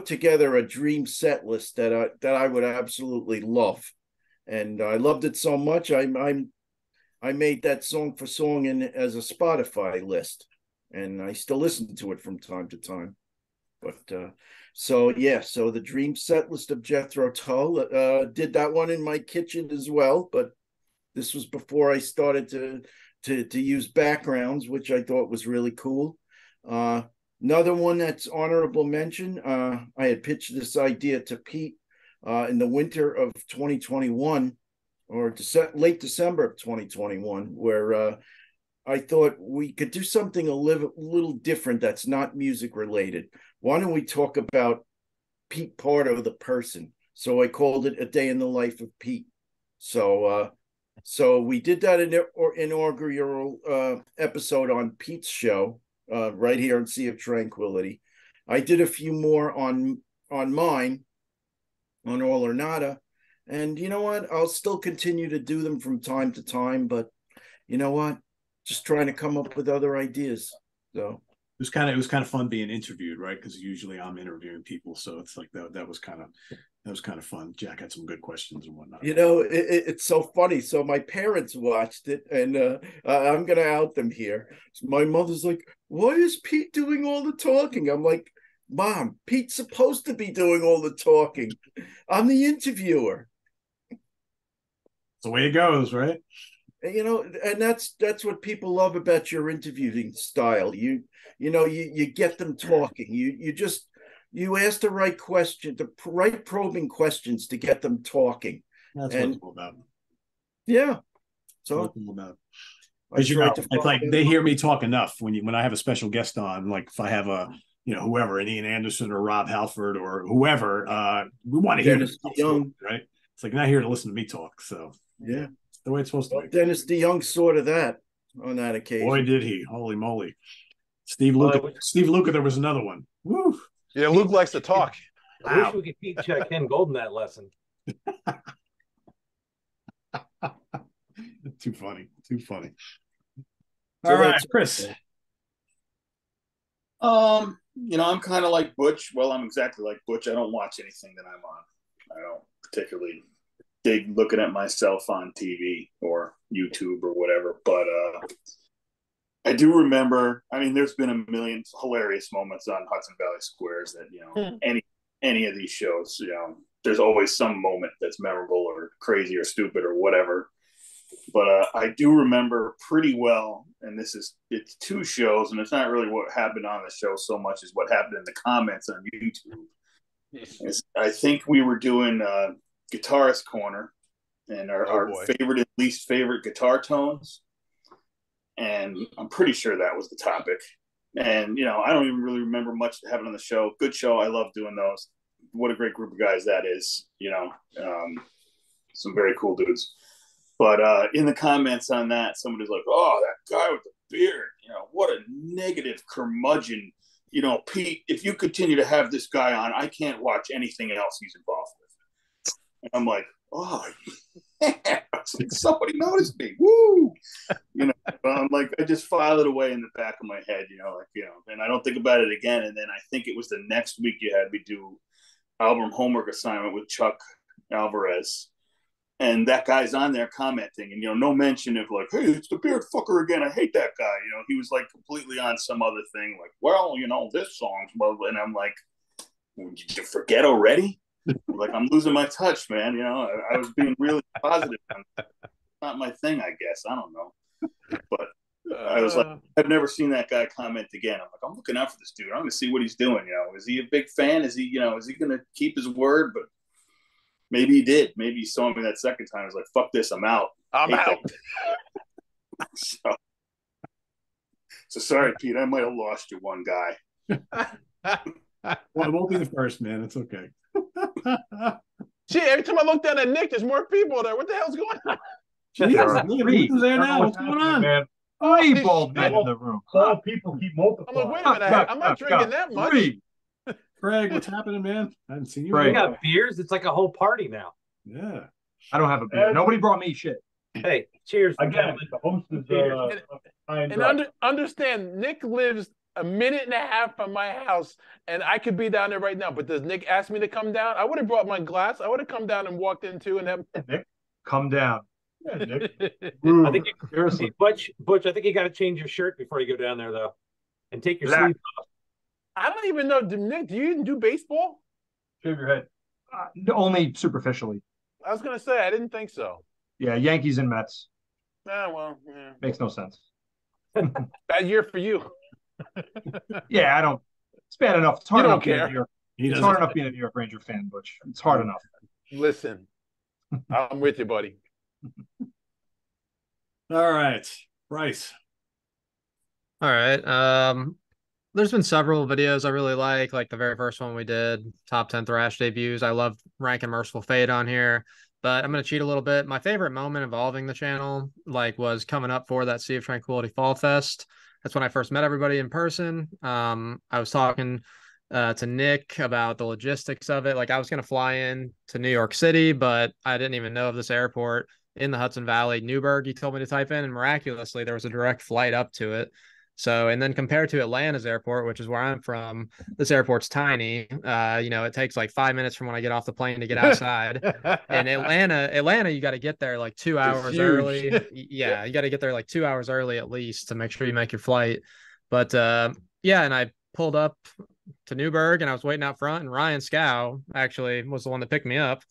together a dream set list that I would absolutely love. And I loved it so much I made that song for song as a Spotify list, and I still listen to it from time to time. But so the dream set list of Jethro Tull, did that one in my kitchen as well, but this was before I started to use backgrounds, which I thought was really cool. Another one that's honorable mention, I had pitched this idea to Pete in the winter of 2021, or late December of 2021, where I thought we could do something a little different that's not music related. Why don't we talk about Pete Pardo, the person? So I called it A Day in the Life of Pete. So we did that inaugural episode on Pete's show, right here on Sea of Tranquility. I did a few more on mine, on All or Nada. And you know what? I'll still continue to do them from time to time, but you know what? Just trying to come up with other ideas. So it was kind of fun being interviewed, right? Because usually I'm interviewing people, so it's like that was kind of fun. Jack had some good questions and whatnot. It's so funny. So my parents watched it, and I'm gonna out them here. My mother's like, "Why is Pete doing all the talking?" I'm like, "Mom, Pete's supposed to be doing all the talking. I'm the interviewer." It's the way it goes, right? And that's what people love about your interviewing style. You get them talking. You ask the right question, the right probing questions to get them talking. That's what it's all about. Yeah. So what it's all about. It's like they hear me talk enough when I have a special guest on, like if I have whoever, an Ian Anderson or Rob Halford or whoever, we want to hear Dennis DeYoung, right? It's like not here to listen to me talk. So yeah. The way it's supposed to be. Dennis DeYoung sort of that on that occasion. Boy, did he! Holy moly! Steve Luca. There was another one. Woo! Yeah, Luke likes to talk. I wish we could teach Ken Golden that lesson. Too funny. So All right, Chris. I'm kind of like Butch. Well, I'm exactly like Butch. I don't watch anything that I'm on. I don't particularly dig looking at myself on TV or YouTube or whatever. But I do remember. I mean, there's been a million hilarious moments on Hudson Valley Squares that any of these shows. There's always some moment that's memorable or crazy or stupid or whatever. But I do remember pretty well, and it's two shows, and it's not really what happened on the show so much as what happened in the comments on YouTube. I think we were doing Guitarist Corner and our favorite and least favorite guitar tones. And I'm pretty sure that was the topic. And, I don't even really remember much that happened on the show. Good show. I love doing those. What a great group of guys that is, some very cool dudes. But in the comments on that, somebody's like, "Oh, that guy with the beard, what a negative curmudgeon. Pete, if you continue to have this guy on, I can't watch anything else he's involved with." And I'm like, "Oh, yeah." Somebody noticed me. Woo! I'm like, I just file it away in the back of my head, and I don't think about it again. And then I think it was the next week you had me do album homework assignment with Chuck Alvarez. And that guy's on there commenting, and no mention of like, "Hey, it's the beard fucker again. I hate that guy." He was like completely on some other thing, like, "Well, this song's well," and I'm like, "Did you forget already?" Like, I'm losing my touch, man. I was being really positive. Not my thing, I guess. I don't know, but I was like, I've never seen that guy comment again. I'm like, I'm looking out for this dude. I'm going to see what he's doing. Is he a big fan? Is he going to keep his word? But maybe he did. Maybe he saw me that second time. I was like, "Fuck this, I'm out." I'm out. So sorry, Pete. I might have lost you one guy. Well, it won't be the first, man. It's okay. Gee, every time I look down at Nick, there's more people there. What the hell's going on? Who's there now? What's going on? Man. Three bald men in the room. All people keep multiplying. I'm like, wait a minute. I'm not drinking that much. Craig, what's happening, man? I haven't seen you. We got beers. It's like a whole party now. Yeah. I don't have a beer. Nobody brought me shit. Hey, cheers. Again, the host is understand, Nick lives a minute and a half from my house, and I could be down there right now. But does Nick ask me to come down? I would have brought my glass. I would have come down and walked in too and have Nick, come down. Yeah, Nick. I think Butch, I think you got to change your shirt before you go down there, though, and take your sleeves off. I don't even know, Nick. Do you even do baseball? Shave your head. Only superficially. I was gonna say I didn't think so. Yeah, Yankees and Mets. Yeah. Makes no sense. Bad year for you. Yeah, I don't. It's bad enough. It's hard enough. It's hard enough being a New York Ranger fan, Butch. It's hard enough. Listen, I'm with you, buddy. All right, Bryce. All right. There's been several videos I really like the very first one we did, top 10 thrash debuts. I love ranking Merciful Fate on here, but I'm going to cheat a little bit. My favorite moment involving the channel, was coming up for that Sea of Tranquility Fall Fest. That's when I first met everybody in person. I was talking to Nick about the logistics of it. I was going to fly in to New York City, but I didn't even know of this airport in the Hudson Valley, Newburgh. He told me to type in, and miraculously there was a direct flight up to it. So, and then compared to Atlanta's airport, which is where I'm from, this airport's tiny. It takes like 5 minutes from when I get off the plane to get outside. And Atlanta, you got to get there like 2 hours early. Yeah, you got to get there like 2 hours early at least to make sure you make your flight. But yeah, and I pulled up to Newburgh and I was waiting out front, and Ryan Scow actually was the one that picked me up.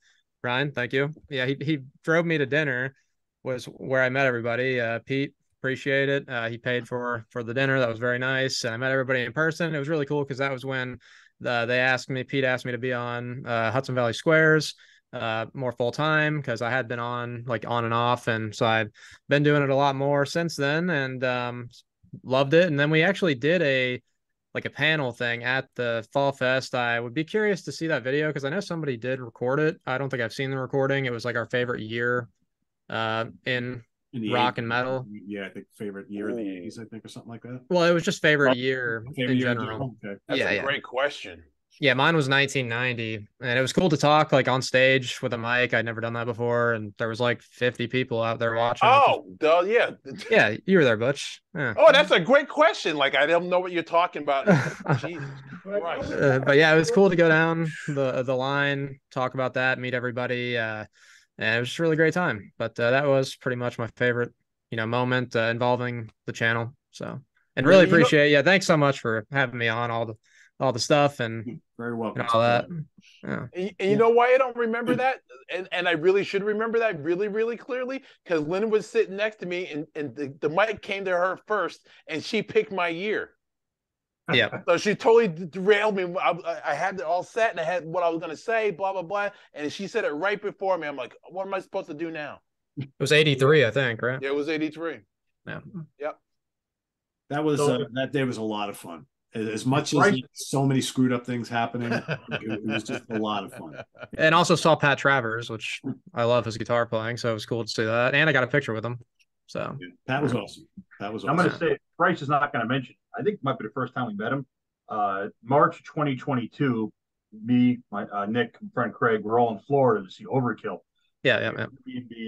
Ryan, thank you. Yeah, he drove me to dinner, was where I met everybody. Pete, appreciate it. He paid for the dinner. That was very nice. And I met everybody in person. It was really cool because that was when Pete asked me to be on Hudson Valley Squares more full time, because I had been on and off. And so I've been doing it a lot more since then, and loved it. And then we actually did a panel thing at the Fall Fest. I would be curious to see that video because I know somebody did record it. I don't think I've seen the recording. It was like our favorite year in rock 80s, and metal. Yeah, I think favorite year in the 80s, I think, or something like that. Well, it was just favorite year Favorite in year general. Okay. That's a great question. Yeah, mine was 1990, and it was cool to talk like on stage with a mic. I'd never done that before, and there was like 50 people out there watching. Yeah. Yeah, you were there, Butch. Yeah. Oh, that's a great question. Like, I don't know what you're talking about. Jesus Christ. But yeah, it was cool to go down the line, talk about that, meet everybody, and it was just a really great time. But that was pretty much my favorite, moment involving the channel. So, and really appreciate. Yeah, thanks so much for having me on all the stuff and very welcome and all that. Yeah. And you know why I don't remember that? And I really should remember that really, really clearly, because Lynn was sitting next to me and the mic came to her first and she picked my year. Yeah. So she totally derailed me. I had it all set and I had what I was going to say, blah, blah, blah. And she said it right before me. I'm like, what am I supposed to do now? It was 83, I think, right? Yeah, it was 83. Yeah. Yep. That was that day was a lot of fun. As much as so many screwed up things happening, it was just a lot of fun. And also saw Pat Travers, which I love his guitar playing, so it was cool to see that. And I got a picture with him. So yeah, that was awesome. That was awesome. I'm going to say, Bryce is not going to mention. I think it might be the first time we met him. March 2022, me, my Nick, and friend Craig, we're all in Florida to see Overkill. Yeah. And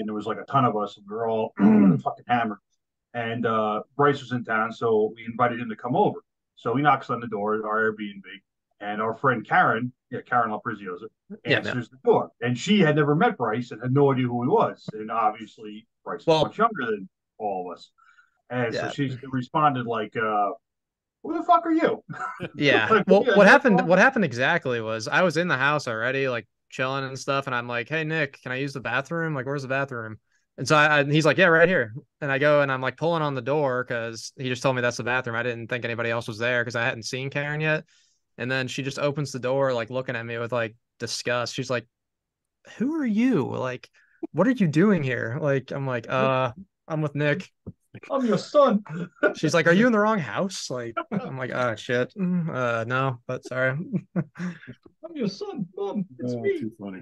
there was like a ton of us, and we were all fucking hammered. And Bryce was in town, so we invited him to come over. So he knocks on the door at our Airbnb, and our friend Karen Lapriziosa, answers the door. And she had never met Bryce and had no idea who he was. And obviously, Bryce is much younger than all of us. And so she responded like, who the fuck are you? Yeah. Like, well, what happened exactly was I was in the house already, like chilling and stuff. And I'm like, hey, Nick, can I use the bathroom? Like, where's the bathroom? And so he's like, yeah, right here. And I go and I'm like pulling on the door because he just told me that's the bathroom. I didn't think anybody else was there because I hadn't seen Karen yet. And then she just opens the door, like looking at me with like disgust. She's like, who are you? Like, what are you doing here? Like, I'm like, I'm with Nick. I'm your son. She's like, are you in the wrong house? Like, I'm like, oh shit. No, but sorry. I'm your son, Mom. It's me. Too funny.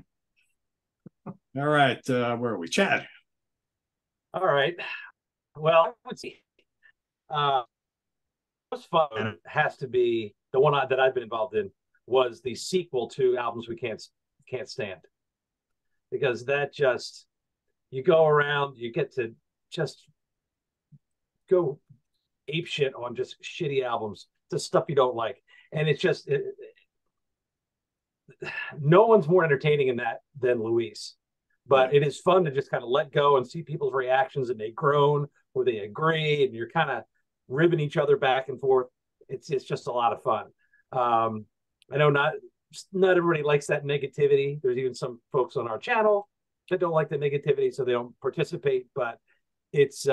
All right, where are we? Chad. All right. Well, let's see. Most fun has to be the one that I've been involved in was the sequel to Albums We Can't Stand, because that just you go around, you get to just go ape shit on just shitty albums, the stuff you don't like, and it's just no one's more entertaining in that than Luis. But it is fun to just kind of let go and see people's reactions, and they groan or they agree, and you're kind of ribbing each other back and forth. It's just a lot of fun. I know not everybody likes that negativity. There's even some folks on our channel that don't like the negativity, so they don't participate. But it's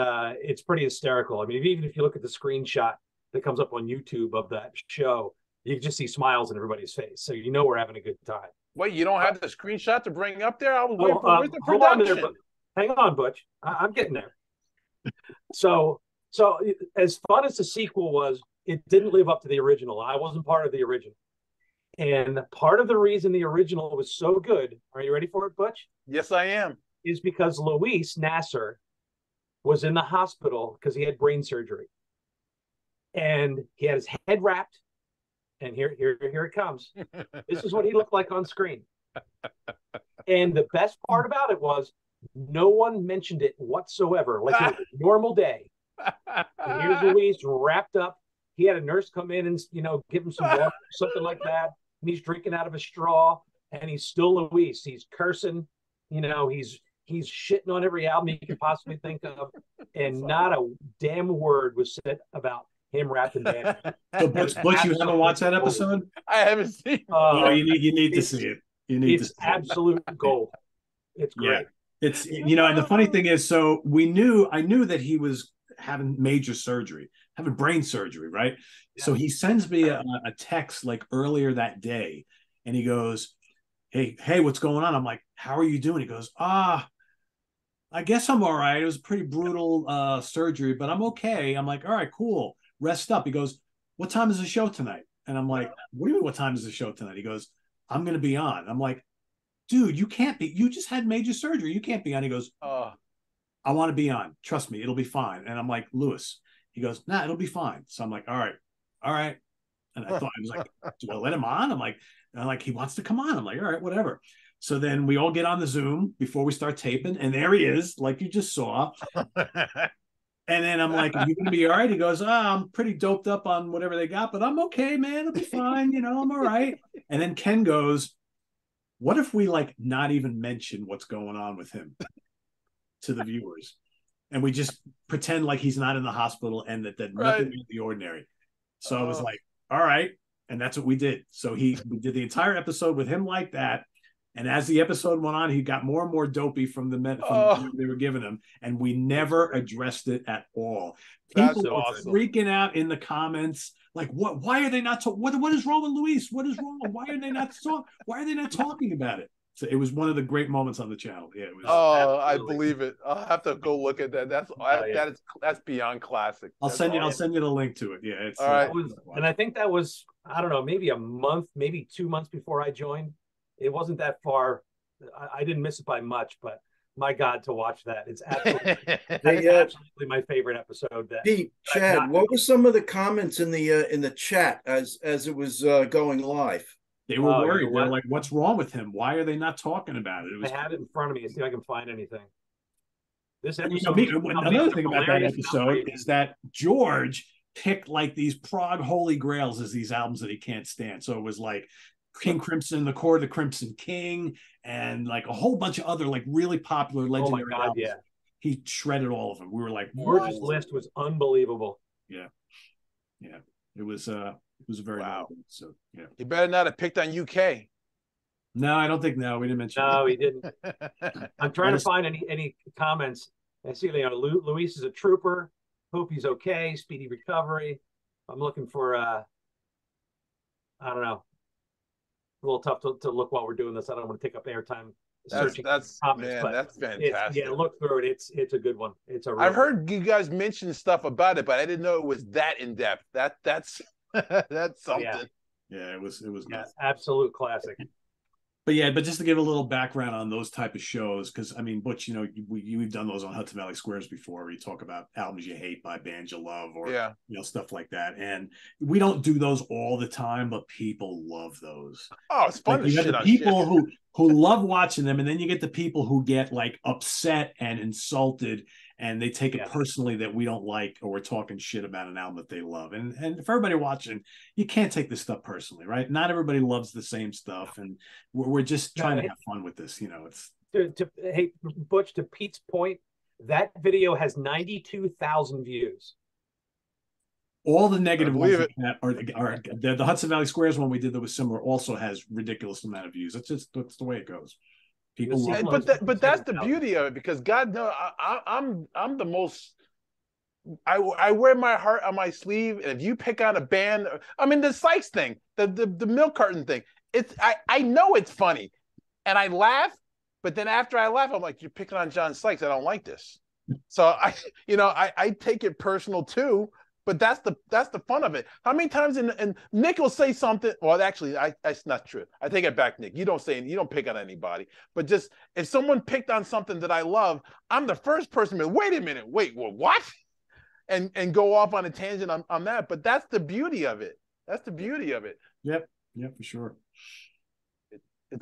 pretty hysterical. I mean, even if you look at the screenshot that comes up on YouTube of that show, you can just see smiles on everybody's face, so you know we're having a good time. Wait, you don't have the screenshot to bring up there? I was waiting for where's the production? Hang on, Butch. I'm getting there. So as fun as the sequel was, it didn't live up to the original. I wasn't part of the original. And part of the reason the original was so good, are you ready for it, Butch? Yes, I am. Is because Luis Nasser was in the hospital because he had brain surgery. And he had his head wrapped. And here it comes. This is what he looked like on screen. And the best part about it was no one mentioned it whatsoever. Like it was a normal day. And here's Luis wrapped up. He had a nurse come in and give him some water, something like that, and he's drinking out of a straw. And he's still Luis. He's cursing. He's shitting on every album he could possibly think of, and not a damn word was said about him rapping band. So, Butch, you haven't watched that episode? I haven't seen. Oh, you need to see it. You need to see absolute gold. It's great. Yeah. It's and the funny thing is, so I knew that he was having major surgery, having brain surgery, right? Yeah. So he sends me a text like earlier that day, and he goes, Hey, what's going on? I'm like, how are you doing? He goes, I guess I'm all right. It was a pretty brutal surgery, but I'm okay. I'm like, all right, cool. Rest up. He goes, what time is the show tonight? And I'm like, what do you mean, what time is the show tonight? He goes, I'm going to be on. I'm like, dude, you can't be. You just had major surgery. You can't be on. He goes, I want to be on. Trust me, it'll be fine. And I'm like, Lewis. He goes, nah, it'll be fine. So I'm like, all right. And I thought, I was like, do I let him on? I'm like, he wants to come on. I'm like, all right, whatever. So then we all get on the Zoom before we start taping, and there he is, like you just saw. And then I'm like, are you going to be all right? He goes, I'm pretty doped up on whatever they got, but I'm okay, man. It'll be fine. I'm all right. And then Ken goes, what if we like not even mention what's going on with him to the viewers? And we just pretend like he's not in the hospital and that nothing out of the ordinary. So I was like, all right. And that's what we did. So we did the entire episode with him like that. And as the episode went on, he got more and more dopey from the they were giving him. And we never addressed it at all. People were freaking out in the comments. Like, what? Why are they not talking? What is wrong with Luis? What is wrong? Why are they not talking about it? So it was one of the great moments on the channel. Yeah, it was. I believe it. I'll have to go look at that. That's beyond classic. I'll send you the link to it. Yeah, it's all right. And I think that was, I don't know, maybe a month, maybe 2 months before I joined. It wasn't that far. I didn't miss it by much, but my God, to watch that. It's absolutely my favorite episode. Pete, Chad, what were some of the comments in the chat as it was going live? They were worried. They're like, what's wrong with him? Why are they not talking about it? I have it in front of me and see if I can find anything. This episode. Another thing about that episode is that George picked like these prog holy grails as these albums that he can't stand. So it was like King Crimson, The Core of the Crimson King, and like a whole bunch of other like really popular legendary albums. Yeah. He shredded all of them. We were like, George's list was unbelievable. Yeah. It was a very wow. Good, so yeah. He better not have picked on UK. No, I don't think. No, we didn't mention. No, he didn't. I'm trying to find any comments. I see, Luis is a trooper. Hope he's okay. Speedy recovery. I'm looking for. I don't know. A little tough to look while we're doing this. I don't want to take up airtime. That's comments, man, that's fantastic. Yeah, look through it. It's a good one. I've heard you guys mention stuff about it, but I didn't know it was that in depth. That's something. Yeah, it was nice. Absolute classic. But just to give a little background on those type of shows, because I mean, Butch, we've done those on Hudson Valley Squares before, where you talk about albums you hate by bands you love, or stuff like that. And we don't do those all the time, but people love those. Oh, it's fun. Like, you have the people who love watching them, and then you get the people who get like upset and insulted, and they take it personally that we don't like, or we're talking shit about an album that they love. And for everybody watching, you can't take this stuff personally, right? Not everybody loves the same stuff, and we're just trying to have fun with this. It's hey, Butch, to Pete's point, that video has 92,000 views. All the negative ones are the Hudson Valley Squares one we did that was similar also has ridiculous amount of views. That's the way it goes. People but that's the beauty of it, because God knows I'm the most. I wear my heart on my sleeve, and if you pick out a band, I mean the Sykes thing, the milk carton thing, I know it's funny, and I laugh, but then after I laugh, I'm like, you're picking on John Sykes. I don't like this, so I take it personal too. But that's the fun of it. How many times and Nick will say something? Well, actually, that's not true. I take it back, Nick. You don't pick on anybody. But just if someone picked on something that I love, I'm the first person to wait a minute, well, what? And go off on a tangent on that. But that's the beauty of it. That's the beauty of it. Yep, for sure.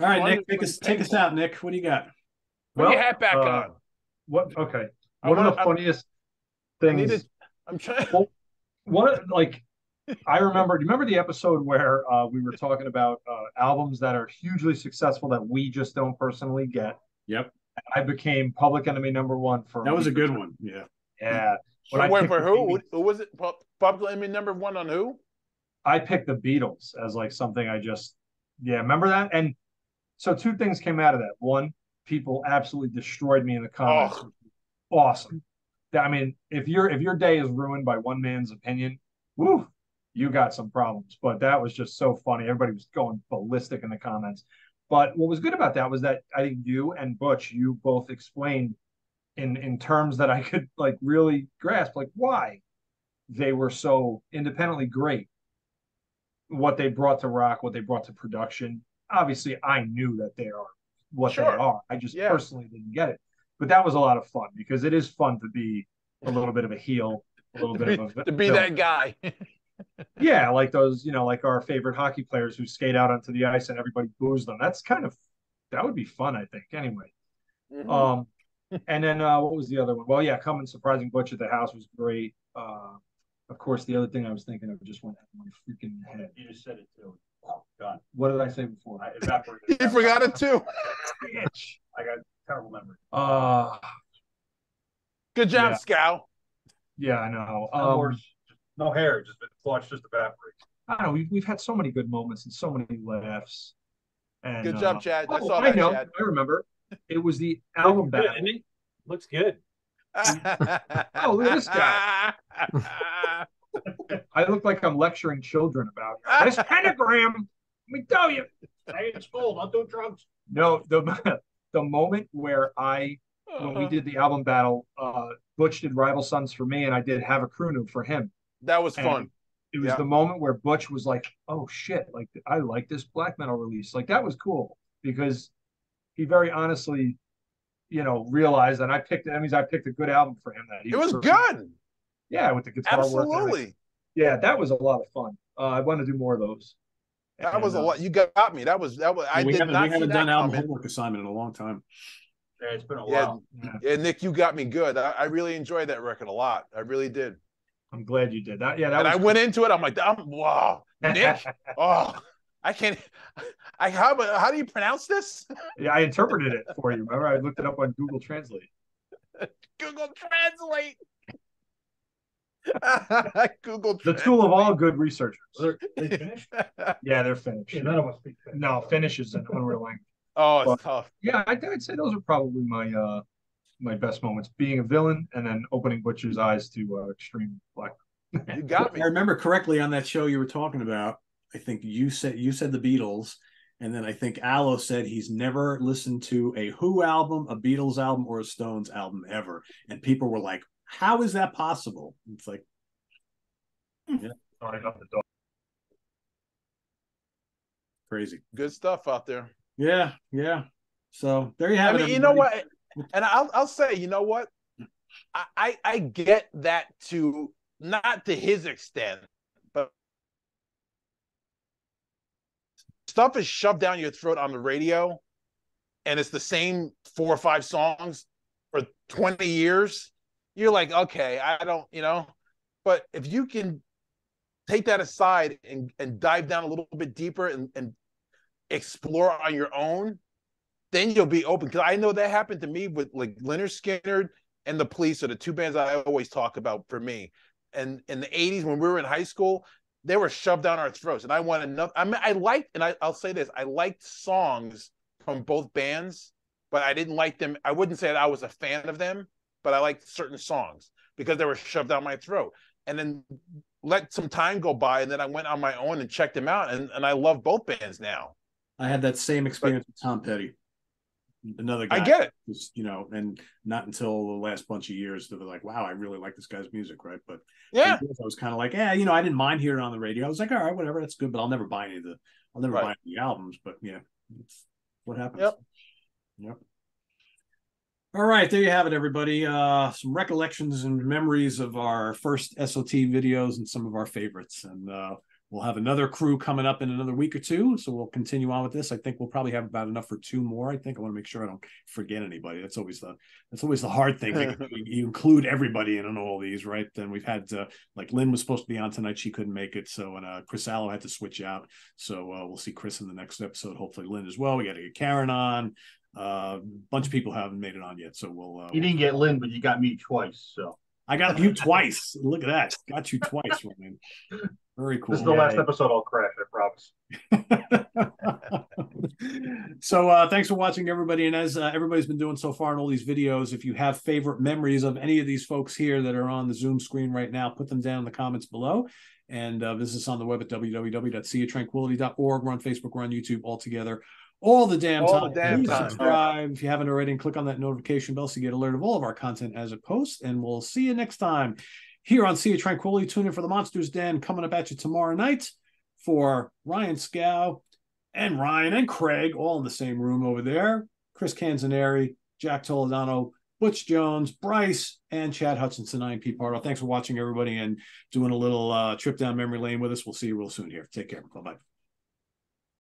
All right, Nick, take us out, Nick. What do you got? Put your hat back on. What? Okay. One of the funniest things. I'm trying. Well, I remember. Do you remember the episode where we were talking about albums that are hugely successful that we just don't personally get? Yep. I became Public Enemy #1 for that was a good one. Yeah. Yeah. When I Wait, picked for the who? Beatles, Who was it? Public Enemy #1 on who? I picked the Beatles as like something I just remember that? And so two things came out of that. One, people absolutely destroyed me in the comments. Oh, Awesome. I mean, if your day is ruined by one man's opinion, woo, you got some problems. But that was just so funny. Everybody was going ballistic in the comments. But what was good about that was that I think you and Butch, you both explained in terms that I could like really grasp, like why they were so independently great, what they brought to rock, what they brought to production. Obviously, I knew that they are what they sure. are. I just Yeah. personally didn't get it. But that was a lot of fun because it is fun to be a little bit of a heel, a little bit of a to be villain. that guy. Yeah, like those, like our favorite hockey players who skate out onto the ice and everybody boos them. That would be fun, I think. Anyway. Mhm. And then what was the other one? Well, yeah, coming surprising Butch at the house was great. Of course, the other thing I was thinking of just went out of my freaking head. You just said it too. Oh God, What did I say before? I evaporated. You forgot it too. Bitch. I got terrible memory. Good job, Yeah. Scow. Yeah, I know. No worse. No hair, just the thoughts just evaporate. I don't know. We've had so many good moments and so many laughs. And Good job, Chad. I saw I that, know. Chad. I remember. It was the album Good, battle. isn't he? Looks good. Oh, look at this guy. I look like I'm lecturing children about this pentagram. Let me tell you. Stay in school. Don't do drugs. No, the moment where when we did the album battle, Butch did Rival Sons for me, and I did Have a Crew for him. That was And fun. it was the moment where Butch was like, "Oh shit! Like I like this black metal release." Like that was cool because he very honestly, realized that I picked. That means I picked a good album for him. That It was good. Yeah, with the guitar work. Absolutely. Yeah, that was a lot of fun. I want to do more of those. That was a lot. You got me. That was. We haven't done album comment. homework assignment in a long time. Yeah, it's been a while. Yeah, Nick, you got me good. I really enjoyed that record a lot. I really did. I'm glad you did that. Yeah, that and was I went into it. I'm like, wow, Nick. Oh, I can't. How do you pronounce this? Yeah, I interpreted it for you. Remember, I looked it up on Google Translate. Google Translate. Google. The tool of all good researchers. They finished? Yeah, they're Finnish. Yeah, none of us speak Finnish. No, Finnish is an unreal language. Oh, it's tough. Yeah, I'd say those are probably my best moments. Being a villain and then opening Butcher's eyes to extreme black. You got me. I remember correctly on that show you were talking about. I think you said the Beatles, and then I think Aloe said he's never listened to a Who album, a Beatles album, or a Stones album ever, and people were like, "How is that possible?" It's like, yeah, I got the dog. Crazy, good stuff out there. Yeah. So there you have it. I mean, you know what? And I'll say, you know what? I get that to not to his extent, but stuff is shoved down your throat on the radio, and it's the same 4 or 5 songs for 20 years. You're like, okay, I don't, but if you can take that aside and dive down a little bit deeper and explore on your own, then you'll be open. Because I know that happened to me with like Lynyrd Skynyrd and the Police are the two bands I always talk about for me. And in the 80s, when we were in high school, they were shoved down our throats. And I wanted enough. I mean, I'll say this, I liked songs from both bands, but I didn't like them. I wouldn't say that I was a fan of them, but I liked certain songs because they were shoved down my throat. And then let some time go by, and then I went on my own and checked them out, and I love both bands now. I had that same experience with Tom Petty, another guy. I get it. Just, and not until the last bunch of years that they're like, wow, I really like this guy's music, right? But yeah, I was kind of like, I didn't mind hearing it on the radio. I was like, all right, whatever, that's good, but I'll never buy any of the albums. But yeah, it's what happens. Yep. All right, there you have it, everybody. Some recollections and memories of our first SOT videos and some of our favorites. And We'll have another crew coming up in another week or two, so we'll continue on with this. I think we'll probably have about enough for 2 more. I want to make sure I don't forget anybody. That's always the hard thing. You include everybody in on all these, right? Then we've had like Lynn was supposed to be on tonight, she couldn't make it, so and Chris Allo had to switch out. So we'll see Chris in the next episode. Hopefully Lynn as well. We got to get Karen on. A bunch of people haven't made it on yet, so we'll. You didn't get Lynn, but you got me twice. So I got you twice. Look at that. Got you twice, Ryan. Very cool. This is the last episode I'll crash, I promise. So thanks for watching, everybody. And as everybody's been doing so far in all these videos, if you have favorite memories of any of these folks here that are on the Zoom screen right now, put them down in the comments below. And visit us on the web at www.seaoftranquility.org. We're on Facebook, we're on YouTube, all together. All the damn time. Please subscribe if you haven't already, and click on that notification bell so you get alert of all of our content as it posts. And we'll see you next time here on Sea of Tranquility. Tune in for the Monsters Den coming up at you tomorrow night. For Ryan Scow and Ryan and Craig, all in the same room over there. Chris Canzaneri, Jack Toledano, Butch Jones, Bryce, and Chad Hutchinson. I'm Pete Pardo. Thanks for watching, everybody, and doing a little trip down memory lane with us. We'll see you real soon here. Take care. Bye-bye.